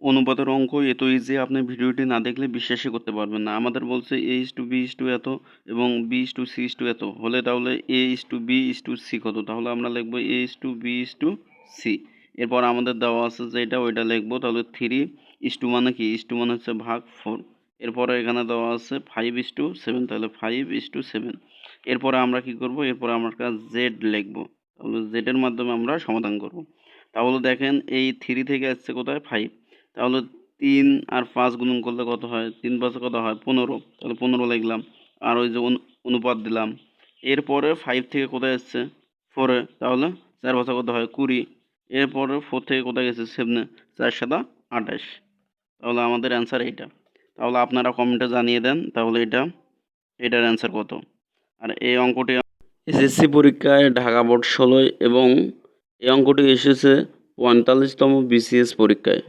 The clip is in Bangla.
অনুপাতের অঙ্ক এত ইজি, আপনি ভিডিওটি না দেখলে বিশ্বাসই করতে পারবেন না। আমাদের বলছে a:b এত এবং b:c এত হলে তাহলে a:b:c কত, তাহলে আমরা লিখবো a:b:c। এরপর আমাদের দেওয়া আছে যেটা ওইটা লিখবো, তাহলে 3 মানে কি, মানে হচ্ছে ভাগ 4। এরপরে এখানে দেওয়া আছে 5:7, তাহলে 5:7। এরপরে আমরা কি করব, এরপরে আমরা জেড লিখবো, তাহলে জেডের মাধ্যমে আমরা সমাধান করব। তাহলে দেখেন এই 3 থেকে আসছে কোথায় 5, তাহলে 3 আর 5 গুণন করলে কত হয়, 3 5 কত হয় 15, তাহলে 15 লিখলাম। আর ওই যে অনুপাত দিলাম। এরপরে 5 থেকে কোথায় আসছে 4, তাহলে 4 5 কত হয় 20। এরপরে 4 থেকে কোথায় গেছে 7, 4 7 28। তাহলে আমাদের অ্যান্সার এইটা। তাহলে আপনারা কমেন্টে জানিয়ে দেন তাহলে এটার অ্যান্সার কত। আর এই অঙ্কটি এসএসসি পরীক্ষায় ঢাকা বোর্ড 16 এবং এই অঙ্কটি এসেছে 45তম বিসিএস পরীক্ষায়।